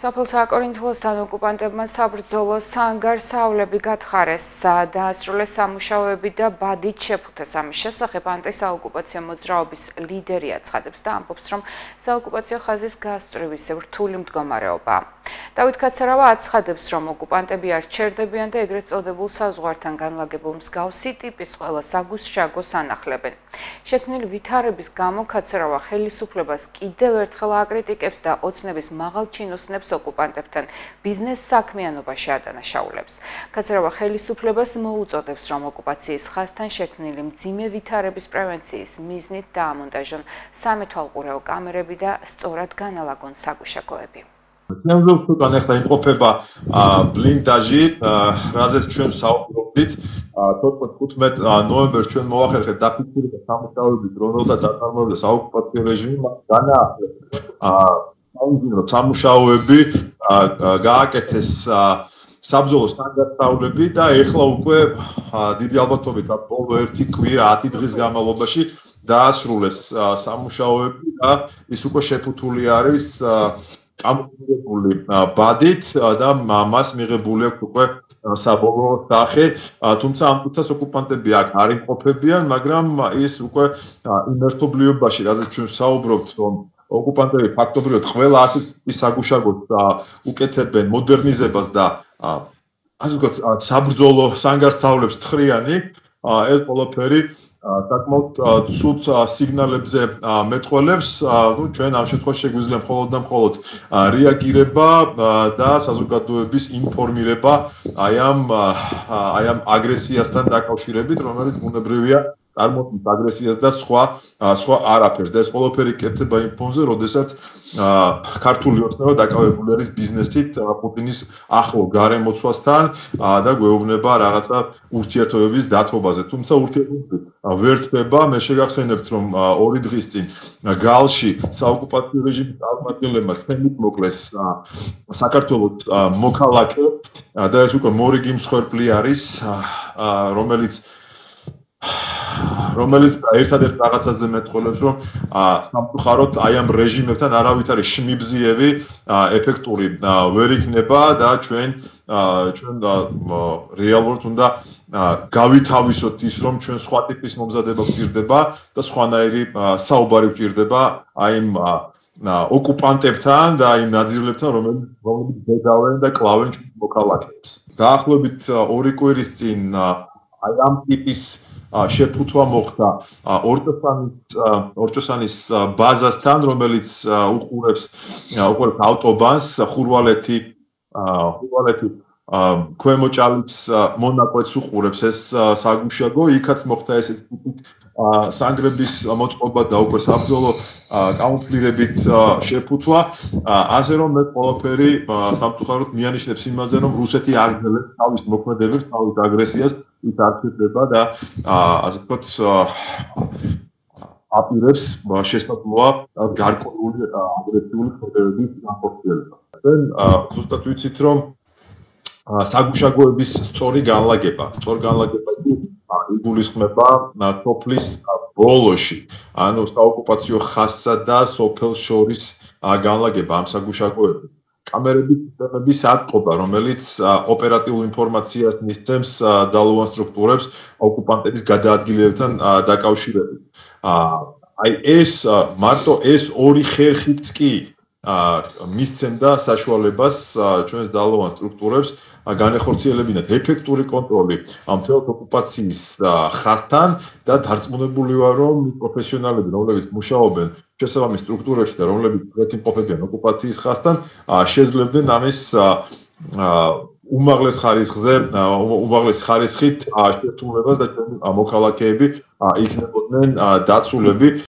საფილსაკორინთლოსთან ოკუპანტებმა საბრძოლო სანგარსავლები გათხარეს, დაასრულეს სამუშაოები და ბადით შეფუთეს. ამის შესახებ ანტისაოკუპაციო მოძრაობის ლიდერი აცხადებს და ამბობს, რომ საოკუპაციო ხაზის გასწვრივ რთული მდგომარეობაა. დავით კაცარავა აცხადებს, რომ ოკუპანტები არ ჩერდებიან და ეგრეთ წოდებულ საზღვართან განლაგებულ მსგავსი ტიპის ყველა საგუშაგოს ანახლებენ. შექმნილი ვითარების გამო კაცარავა ხელისუფლებას კიდევ ერთხელ აკრიტიკებს და ოცნების მაღალ ჩინოსნებს ოკუპანტებთან ბიზნეს საქმიანობაში ადანაშაულებს. კაცარავა ხელისუფლებას მოუწოდებს, რომ ოკუპაციის ხაზთან შექმნილი მძიმე ვითარების პრევენციის მიზნით დაამონტაჟონ სამეთვალყურეო კამერები და სწორად განალაგონ საგუშაგოები. Nemruf tukан ეხლა იმყოფება ბლინდაჟი, რაზეც ჩვენ საუბრობდით, 15 ნოემბერს ჩვენ მოვახერხეთ დაფიქსირება სამუშაოებით, რომელსაც აწარმოებდა საოკუპაციო რეჟიმი, განაახლა სამუშაოები, გააკეთეს საბრძოლო სტანდარტავლები და ეხლა უკვე დიდი ალბათობით ბოლო 1 კვირა 10 დღის განმავლობაში დაასრულეს სამუშაოები და ის უკვე შეფუთული არის გამოგებული ბადით და მას მიღებული აქვს უკვე საბოლოო სახე, თუმცა ამ თუთას ოკუპანტები აქ არ იმყოფებიან, მაგრამ ის უკვე იმ ერთობლიობაში, რაზეც ჩვენ საუბრობთ, რომ ოკუპანტები ფაქტობრივად ყველა ასეთ საგუშაგოს უკეთებენ მოდერნიზებას და ასე ვთქვათ, საბრძოლო სანგარსავლებს თხრიანი, ეს ყველაფერი საკმაოდ ცუდ სიგნალებზე მეტყველებს, ჩვენ ამ შემთხვევაში შეგვიძლია მხოლოდ და მხოლოდ რეაგირება და საზოგადოების ინფორმირება აი ამ აგრესიასთან დაკავშირებით, რომელიც ბუნებრივია წარმოქმნის აგრესიას და სხვა არაფერს და ეს ყველაფერი კეთდება იმ ფონზე, როდესაც ქართული ოცნება დაკავებული არის ბიზნესით პუტინის ახლო გარემოცვასთან და გვეუბნება რაღაცა ურთიერთობების დათმობაზე. თუმცა ურთიერთობები ვერ თბება. მე შეგახსენებთ, რომ 2 დღის წინ გალში საოკუპაციო რეჟიმის წარმომადგენლებმა ცემით მოკლეს საქართველოს მოქალაქე და ეს უკვე მორიგი მსხვერპლი არის, რომელიც ერთადერთ რაღაცაზე მეტყველებს, რომ სამწუხაროდ აი ამ რეჟიმებთან არავით არის შმიბზიევი ეფექტური ვერ იქნება და ჩვენ რეალურად უნდა გავითავისოთ ის, რომ ჩვენ სხვა ტიპის მომზადება გვჭირდება და სხვანაირი საუბარი გვჭირდება აი იმ ოკუპანტებთან და იმ ნაძირლებთან, რომლებიც ბედავენ და კლავენ ჩვენ მოქალაქეებს. დაახლოებით 2 კვირის წინ აი ამ ტიპის შეფუთვა მოხდა ორჭოსანის ბაზასთან, რომელიც უყურებს ავტობანს ხურვალეთი ქვემოჭალის მონაკვეთს უყურებს ეს საგუშაგო, იქაც მოხდა ესეთი ტიპის სანგრების მოწყობა და უკვე საბრძოლო კამუფლირებით შეფუთვა, ასე რომ ეს ყველაფერი სამწუხაროდ მიანიშნებს იმაზე, რომ რუსეთი აგრძელებს თავის მოქმედებებს, თავის აგრესიას, ის არ ცდილდება და ასე ვთქვათ აპირებს შესაძლოა გარკვეული აგრესიული ქმედებების განხორციელება. ჩვენ ზუსტად ვიცით, რომ საგუშაგოების სწორი განლაგება იგულისხმება სოფლის ბოლოში, ანუ საოკუპაციო ხაზსა და სოფელს შორის განლაგება ამ საგუშაგოების. კამერების სისტემების ატყობა, რომელიც ოპერატიულ ინფორმაციას მისცემს ძალოვან სტრუქტურებს ოკუპანტების გადაადგილებასთან დაკავშირებით. აი ეს მარტო ეს 2 ხერხიც კი მისცემდა საშუალებას ჩვენს ძალოვან სტრუქტურებს განეხორციელებინათ ეფექტური კონტროლი ამ მთელ ოკუპაციის ხაზთან და დარწმუნებული ვარ, რომ პროფესიონალები, რომლებიც მუშაობენ შესაბამის სტრუქტურებში და რომლებიც იმყოფებიან ოკუპაციის ხაზთან, შეძლებდნენ ამის უმაღლეს ხარისხით შესრულებას და მოქალაქეები იქნებოდნენ დაცულები.